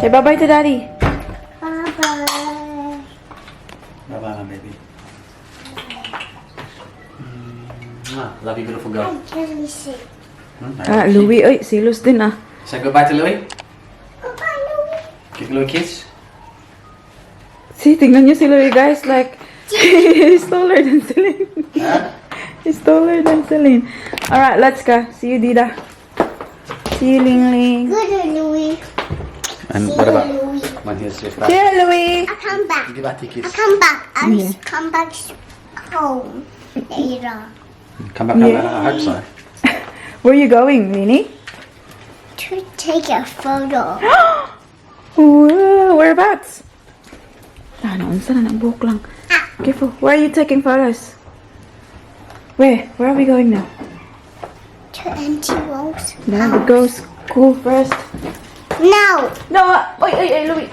Say bye-bye to Daddy. Bye-bye. Bye-bye, my baby. Love you, beautiful girl. Let me see. Louie. Ay, silos din ah. Say goodbye to Louie. Bye-bye, Louie. Give Louie a kiss. See, tingnan niyo si Louie, guys. Like, he's taller than Celine. Huh? He's taller than Celine. Alright, let's go. See you, Dida. See you, Ling Ling. Good, Louie. And See what you, about Louie. when he's back? Yeah, Louie. I come back. Give Ati a kiss. I come back. I Yeah. come back home later Come back Yeah. I hope so. Where are you going, Rini? to take a photo. Wow, whereabouts? Ano, unsa na ng buhok lang. Careful. Where are you taking photos? Where? Where are we going now? To Auntie Rose. No, we go school first. No, No, wait, Louie.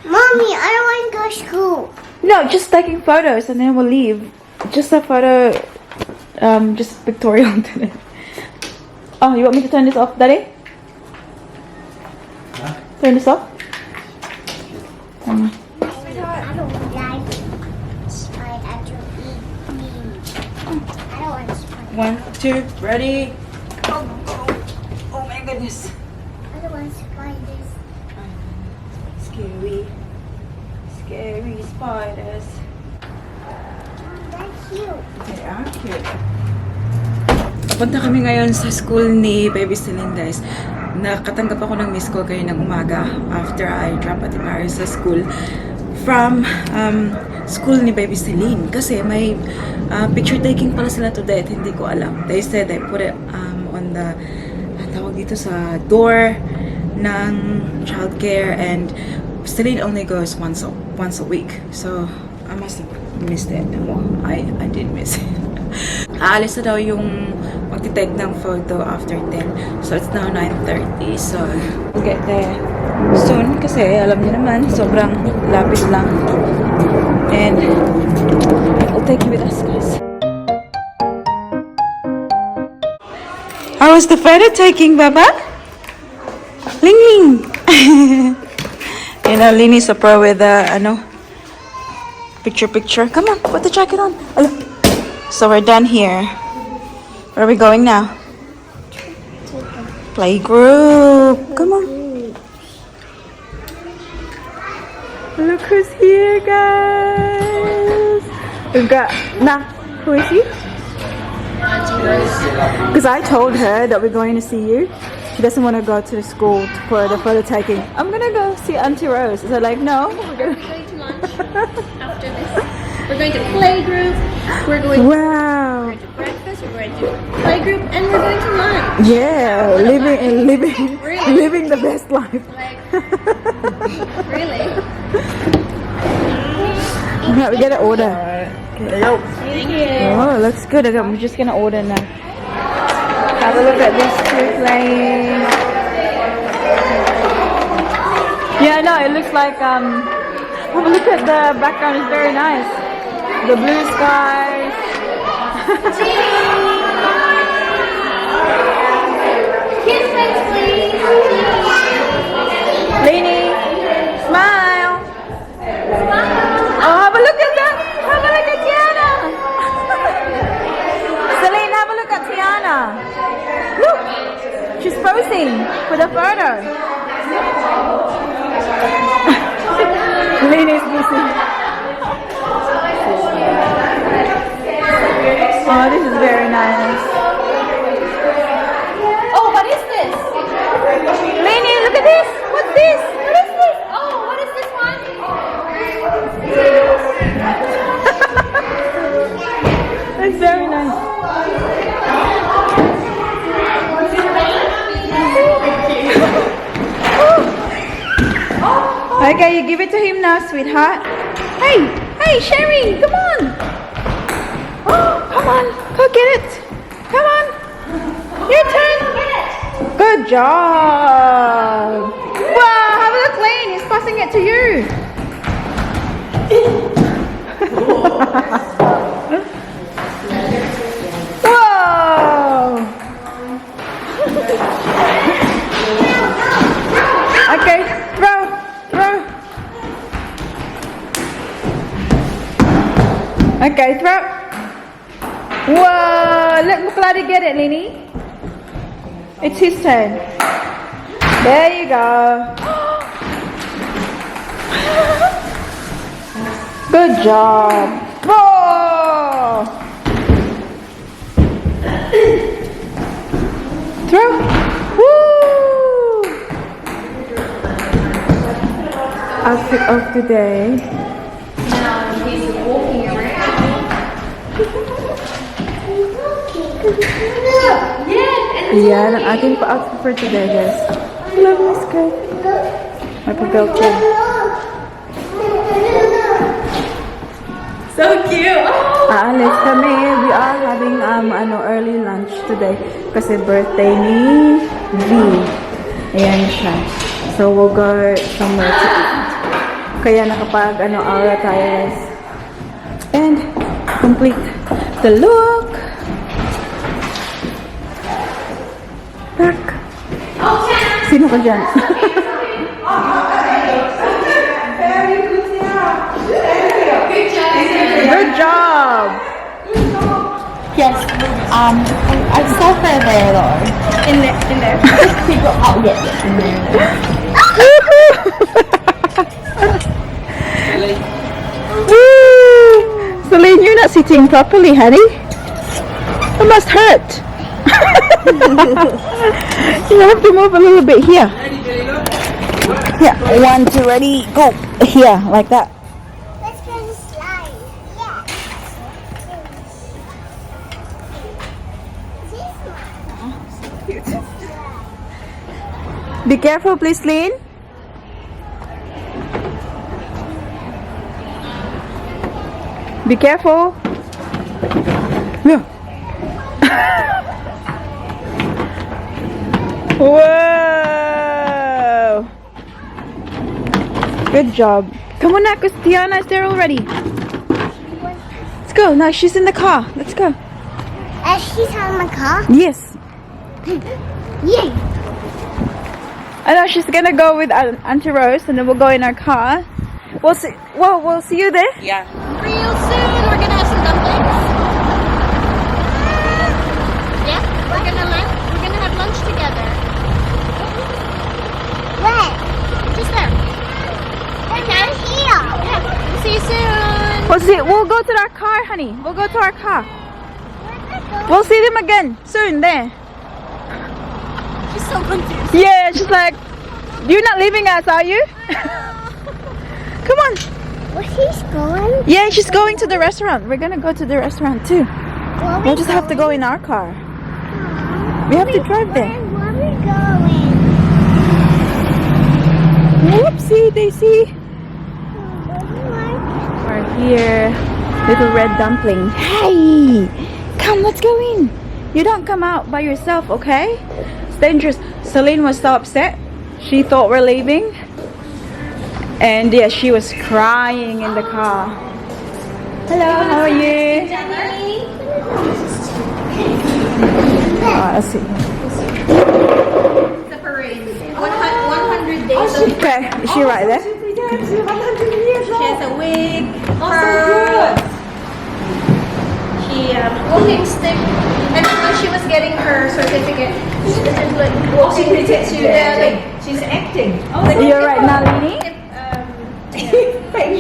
Mommy, I don't want to go to school. No, just taking photos and then we'll leave. Just a photo, just pictorial today. Oh, you want me to turn this off, Daddy? Huh? Turn this off? I don't like spider to eat me. I don't want spider. 1, 2, ready? Oh my goodness. I don't want spiders. Scary. Scary spiders. They're cute. They are cute. Punta kami ngayon sa school ni Baby Celine, guys. Nakatanggap ako ng miss call kayo ng umaga after I drop at Mary sa school from school ni Baby Celine. Kasi may picture taking pala sila today at hindi ko alam. They said they put it on the tawag dito sa door ng childcare, and Celine only goes once a week. So I must have missed it. Well, I did miss it. Aalis na daw yung magtitake ng photo after 10. So it's now 9:30. So we'll get there soon kasi alam niyo naman sobrang lapit lang. And we'll take you with us, guys. How was the photo taking, Baba? Ling Ling. You know, Lini's a pro with picture. Come on, put the jacket on. Hello. So we're done here. Where are we going now? Playgroup. Come on. Look who's here, guys. We've got who is he? Because I told her that we're going to see you. She doesn't want to go to the school for the photo taking. I'm gonna go see Auntie Rose. So like, no, We're going to lunch after this. We're going to playgroup. We're going wow. to breakfast. We're going to playgroup, and we're going to lunch. Yeah, living Really? the best life. Like, really? Yeah, we gotta order. Thank you. Oh, looks good. I'm just gonna order now. Have a look at these two playing. Yeah, no, it looks like have a look at the background. It's very nice. The blue skies. Kiss face, please. Lainey, smile. Oh, have a look at that. Have a look at Tiana. Celine, have a look at Tiana. Look, she's posing for the photo. Lainey's busy. Oh, this is very nice. Oh, what is this? Lainey, look at this. What's this? What is this? Oh, what is this one? That's very nice. Okay, you give it to him now, sweetheart. Hey, Sherry, come on. Oh, come on, go get it. Come on. Your turn. Good job. Wow, have a look, Lane. He's passing it to you. Whoa. Okay, throw. Okay, throw. Whoa! Let Mukladi get it, Nini. It's his turn. There you go. Good job. Whoa! Throw. Woo! Outfit of the day. Now he's walking around. Yeah, ang ating pa-outfit for today, guys. Love my skirt. My pa-belton. So cute. Oh. Aalis kami. We are having early lunch today kasi birthday ni V. Ayan siya. So we'll go somewhere to eat. Kaya nakapag aura tayo, guys. And complete the look. Back. Sino ka dyan? Good job. Yes. I saw her there though. In there. People. Oh yeah, in there. Woo! Celine, you're not sitting properly, honey. It must hurt. You have to move a little bit here. Yeah, 1, 2, ready, go. Here, like that. Let's go to slide. Yeah. This one. Be careful, please, Celine. Be careful. Yeah. Whoa! Good job. Come on now, because Tiana is there already. Let's go. Now she's in the car. Let's go. She's on my car. Yes. Yeah. I know she's gonna go with Auntie Rose, and then we'll go in our car. We'll see. Well, we'll see you there. Yeah. Real soon, we're gonna have some dumplings. Yeah, we're gonna have lunch together. Where? Just there. Okay. Here. Yeah. We'll see you soon. We'll see. We'll go to our car, honey. We'll go to our car. We'll see them again soon. There. She's so confused. Yeah, she's like, you're not leaving us, are you? Come on. Where she's going? Yeah, she's going to the restaurant. We're gonna go to the restaurant too. Where We'll just have to go in our car. We have to drive there. Where are we going? Whoopsie daisy. We're here. Little red dumpling. Hey! Come, let's go in. You don't come out by yourself, okay? It's dangerous. Celine was so upset. She thought we're leaving. And yeah, she was crying in the car. Hello, how are you? Let's see. The parade. 100 days of Okay, is she right there? She has a wig, pearls. She walking stick, and when she was getting her certificate, she was like walking to the She's acting. You're right, Nalini?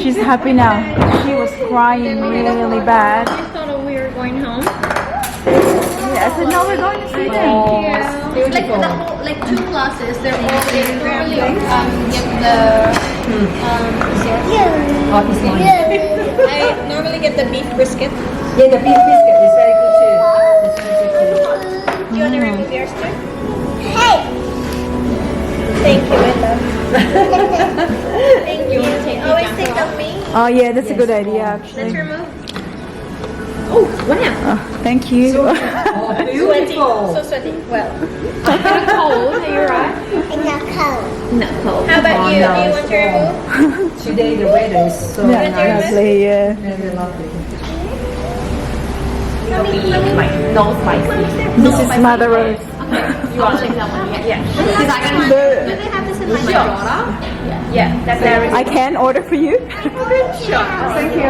She's happy now. She was crying really bad. I thought we were going home. Yeah, I said, no, we're going to see them. Yeah, like the whole, like 2 classes. They're all in normally get the I normally get the beef brisket. Yeah, the beef biscuit is very good too. Do you want to remove yours too? Hey. Thank you, I love. Thank you. Always think of me. Oh, yeah, that's a good idea, Let's actually. remove. Oh, wow. Oh, thank you. Sweaty. So sweaty. Well, kind of cold. Are you right? In the coat. Not cold. How about you? Do you want to remove? Today the weather is so Yeah, nice. lovely, yeah. Very lovely. No spicy. This is Mother Rose. You want to take that one? Yeah. Do they have this in my daughter. Yeah, that's Darating. I can order for you. Sure. Thank you.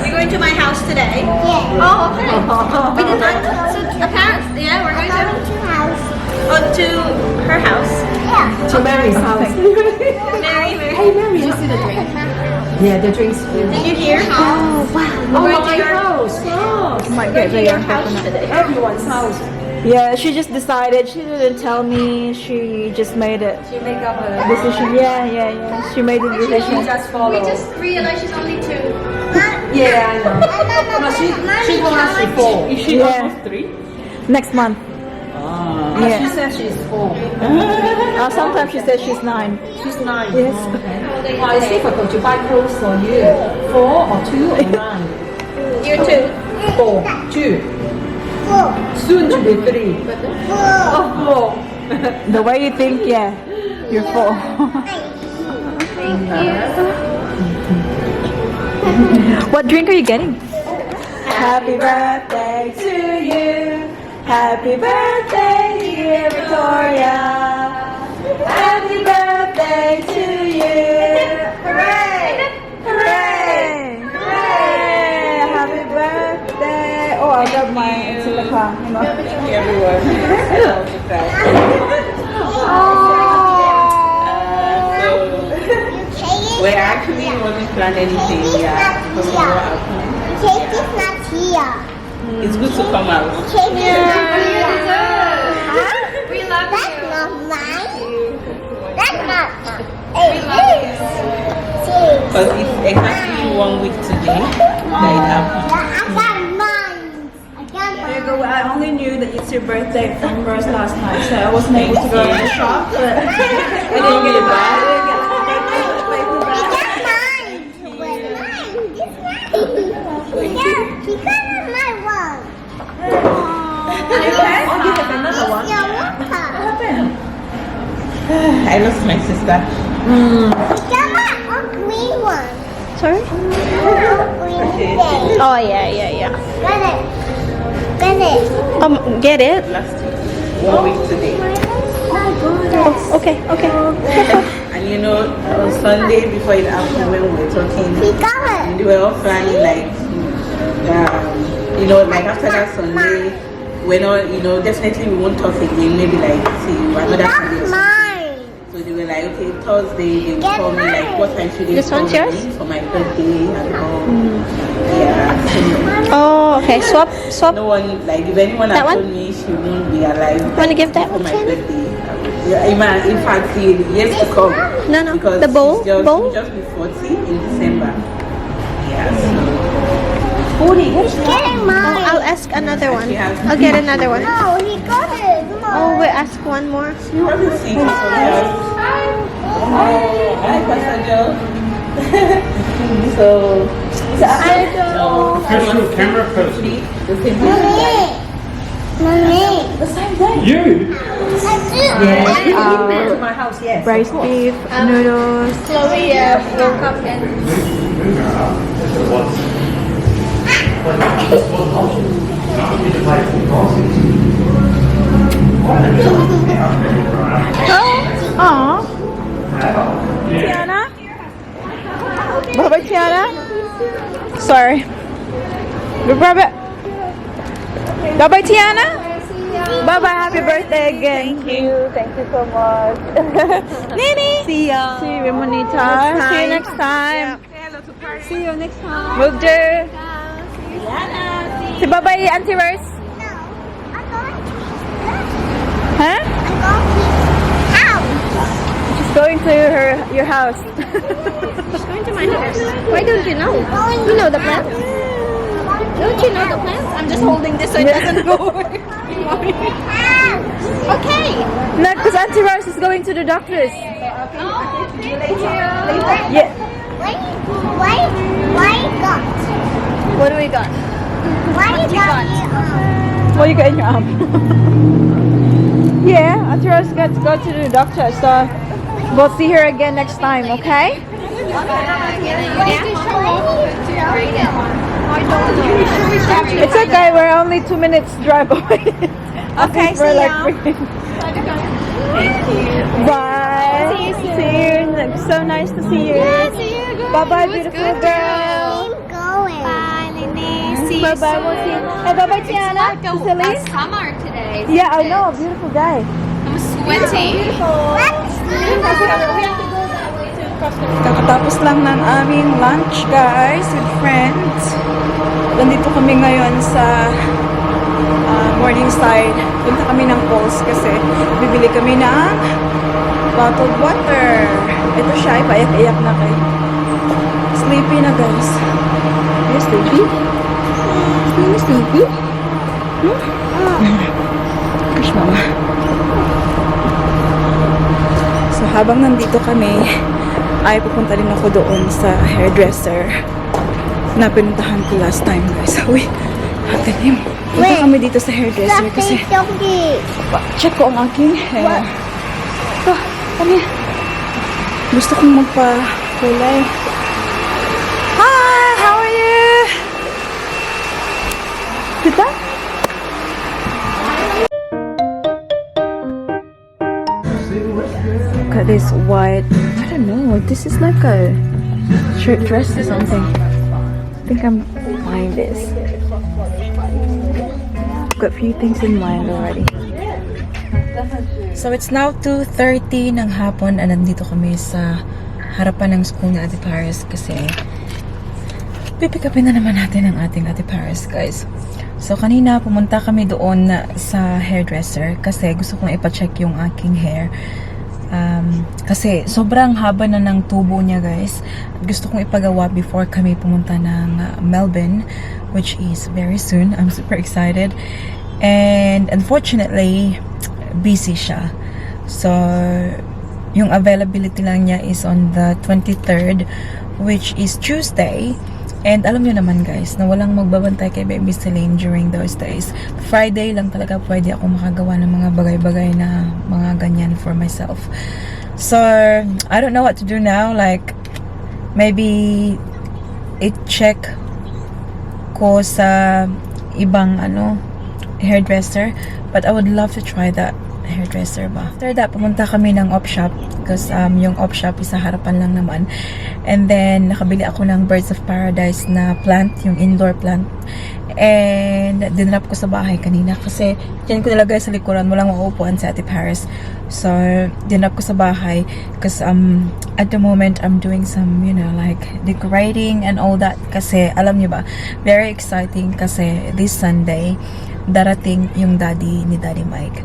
You're going to my house today? Yeah. Oh, okay. We did not. So apparently, yeah, we're going to House. to her house. Yeah. To Mary's house. Mary. Hey, Mary, did you see the drink? Yeah, the drinks. Did you hear? Oh, We're going to my your house. Oh, Might get the young house coconut. today. everyone's house. Yeah, she just decided. She didn't tell me. She just made it. She make up a Decision. Yeah. She made the decision. just follow. We just realized she's only 2. Yeah, I know. No, she will ask you 4. Is she Yeah. almost 3? Next month. She Yeah. said she's 4. Sometimes she says she's 9. She's 9. Yes. Oh, okay. Well, it's difficult to buy clothes for you. 4 or 2 or 9? You're 2. 4. 2. Four. Soon to be 3. Four. Oh, 4. The way you think, yeah, you're full. What drink are you getting? Happy birthday to you. Happy birthday, dear Victoria. Happy birthday to you. Hooray! Hooray! Hooray! Happy birthday. Oh, I got mine. It's in the car. Hang on. We actually wasn't planning anything, yeah. Because we were out. Cake is not here. It's good to come out. Cake is not here. We love That's you. not mine. That's not mine. It is. See. Because it's exactly 1 week today that it happened. I got mine. I got mine. I only knew that it's your birthday from Rose last night, so I wasn't able to go to the shop. But I didn't get it back. I got mine. Where's mine? This mine. Yeah, she got my one. I'll give it another one. It's your water. I lost my sister. She got my green one. Sorry? Green thing. Oh, yeah. Get it. Get it. Get it? Last week. 1 week today. Okay. And you know, on Sunday before it happened when we were talking, She got it. we were all planning like, you know, like after that Sunday, we're not, you know, definitely we won't talk again. Maybe like see another Sunday or That's something. mine. So they were like, okay, Thursday they will call me like, what time should they This call one's me yours? for my birthday and all. Yeah. Oh, okay. Swap. So no one, like if anyone That had one? told me she won't be alive. Wanna give that for one my to me? birthday. Yeah, in fact, the years to come. No. Because The bowl? she's just, Bowl? she'll just be 40 in December. Yeah. So 40. He's getting Oh, mine. I'll ask another one. she has. I'll get another one. No, he got it. Come on. Oh, we'll ask one more. She wasn't sick. So hi, Pastor Joe. So Professional camera person. the same thing. Mommy. You? Yeah. To my house, yes. Rice beef, noodles. Chloe woke up and Aww. Tiana? Bye-bye, Tiana. Sorry. Bye-bye. Bye-bye, Tiana. Bye-bye. Happy birthday again. Thank you. Thank you so much. Nini. See ya. See you, Monita. See you next time. See you next time. Will do. Say bye-bye, Auntie Rose. Huh? She's going to your house. going to my house. Why don't you know? You know the plans? Don't you know the plans? I'm just holding this so it doesn't go away. Okay. No, because Auntie Rose is going to the doctors. Yeah. What do we got? What you got in your arm? Yeah, Auntie Rose got to go to the doctor, so we'll see her again next time, okay? It's okay, we're only 2 minutes drive away. Okay, We're see like ya. freaking- Bye. See you soon. So nice to see you. Bye-bye, beautiful girl. I'm going. Bye, Nene. See you soon. We'll see you. Hey, bye-bye, Tiana. Cecily. Summer today. Yeah, I know. Beautiful day. I'm sweating. Kakatapos lang ng aming lunch, guys, with friends. Nandito kami ngayon sa Morningside. Punta kami ng Coles kasi bibili kami ng bottled water. Ito siya, ipaiyak-iyak na kayo. Sleepy na, guys. Are you sleepy? Are you sleepy? Gosh, mama. So, habang nandito kami, ay pupunta din ako doon sa hairdresser na pinuntahan ko last time, guys. Uy, hatanim. Punta kami dito sa hairdresser kasi check ko ang aking hair. Ito, kami. Gusto kong magpa-kulay. Hi! How are you? Kita? Look at this white. I don't know. This is like a shirt dress or something. I think I'm buying this. I've got a few things in mind already. So it's now 2:30 ng hapon and nandito kami sa harapan ng school ni Ate Paris kasi pipick upin na naman natin ang ating Ate Paris, guys. So kanina pumunta kami doon sa hairdresser kasi gusto kong ipa-check yung aking hair. Kasi sobrang haba na ng tubo niya, guys. Gusto kong ipagawa before kami pumunta ng Melbourne, which is very soon. I'm super excited. And unfortunately, busy siya. So, yung availability lang niya is on the 23rd, which is Tuesday. And alam nyo naman, guys, na walang magbabantay kay Baby Celine during those days. Friday lang talaga pwede ako makagawa ng mga bagay-bagay na mga ganyan for myself. So, I don't know what to do now. Like, maybe i-check ko sa ibang hairdresser. But I would love to try that hairdresser ba. After that, pumunta kami ng op shop because yung op shop is sa harapan lang naman. And then, nakabili ako ng Birds of Paradise na plant, yung indoor plant. And, dinrap ko sa bahay kanina kasi yan ko nilagay sa likuran, walang mauupuan sa Ate Paris. So, dinrap ko sa bahay because at the moment, I'm doing some, like decorating and all that kasi, alam niyo ba, very exciting kasi this Sunday, darating yung daddy ni Daddy Mike.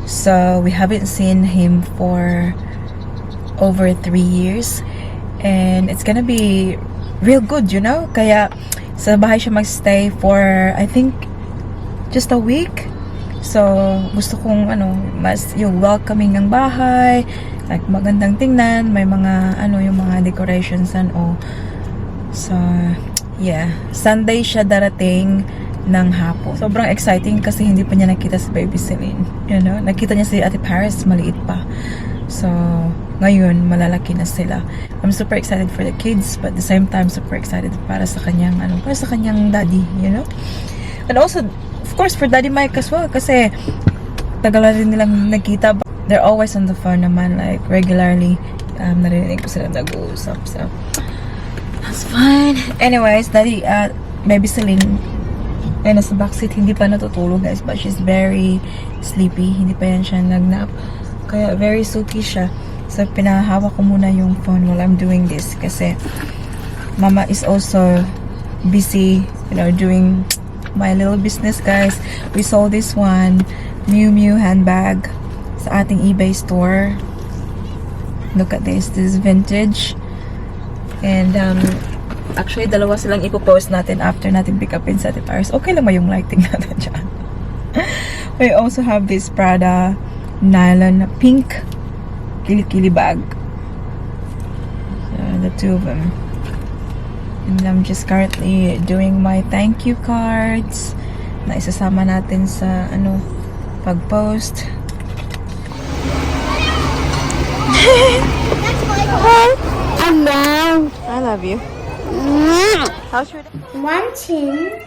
So, we haven't seen him for over 3 years. And it's gonna be real good, Kaya, sa bahay siya magstay for, I think, just a week. So, gusto kong, mas yung welcoming ng bahay. Like, magandang tingnan. May mga, yung mga decorations and all. So, yeah. Sunday siya darating ng hapon. Sobrang exciting kasi hindi pa niya nakita si Baby Celine. Nakita niya si Ate Paris, maliit pa. So, ngayon, malalaki na sila. I'm super excited for the kids, but at the same time, super excited para sa kanyang, para sa kanyang daddy, And also, of course, for Daddy Mike as well, kasi tagal na rin nilang nakita. They're always on the phone naman, like, regularly. Narinig ko sila nag-uusap, so that's fine. Anyways, Baby Celine, ay nasa backseat, hindi pa natutulog, guys, but she's very sleepy, hindi pa yan siya nagnap, kaya very suki siya. So pinahawak ko muna yung phone while I'm doing this kasi mama is also busy, doing my little business, guys. We saw this one Miu Miu handbag sa ating eBay store. Look at this is vintage. And actually, dalawa silang ipopost natin after natin pick upin sa Ate Paris. Okay lang ba yung lighting natin dyan? We also have this Prada nylon pink kili-kili bag. So, the two of them. And I'm just currently doing my thank you cards na isasama natin sa pag-post. Hello. I love you. How's your day? 1 tin,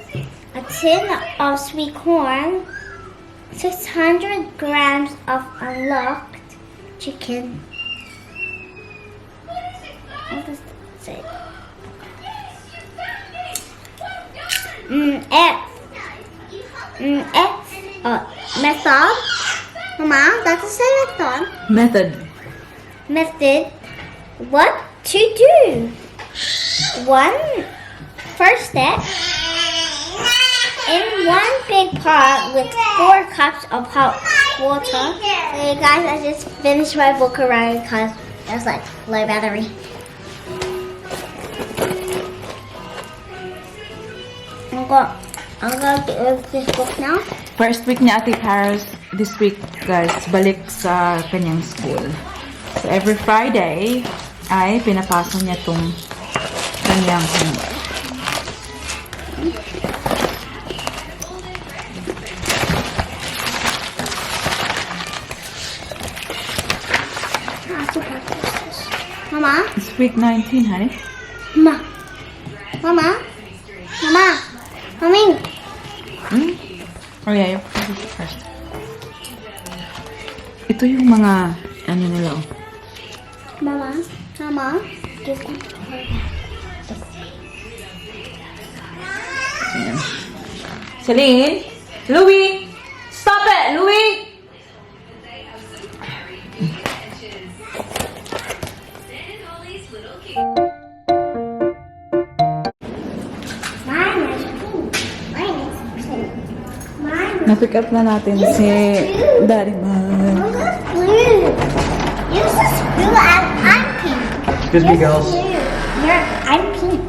a tin of sweet corn, 600 grams of unlocked chicken, Say. F. X. Method. Mama, that's a method. Method. Method. What to do? First step. In one big pot with 4 cups of hot water. Hey guys, I just finished my book already because it's like low battery. I'm gonna get rid of this book now. First week ni Ate Paris this week, guys, balik sa kanyang school. So, every Friday ay pinapasa niya tong kanyang homework. Mama, It's week 19, honey. Mama, Mama, Mama, coming. Oh yeah, you put it first. Ito yung mga, ano nila, oh. Mama, Mama, give me. Ayan. Celine? Louie! Stop it! Louie! Mine is pink. Mine is pink. Mine is Na-pick up na natin si Daddy Man. blue. Yours is blue and I'm pink. Excuse me, girls. I'm pink.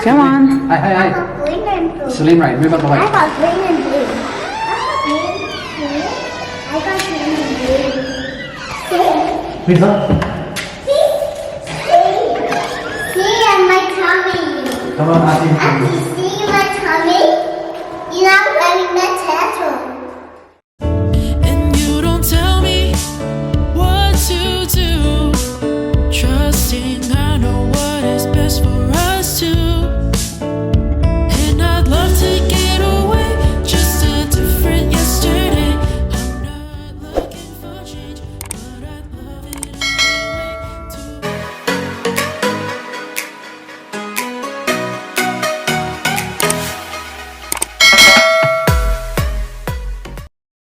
Come on. Hi, hi, I hi. got green and blue. Celine, right, move out the way. I got green and blue. I got green and blue. Move up. See, and my tummy. Come on, Auntie. Auntie,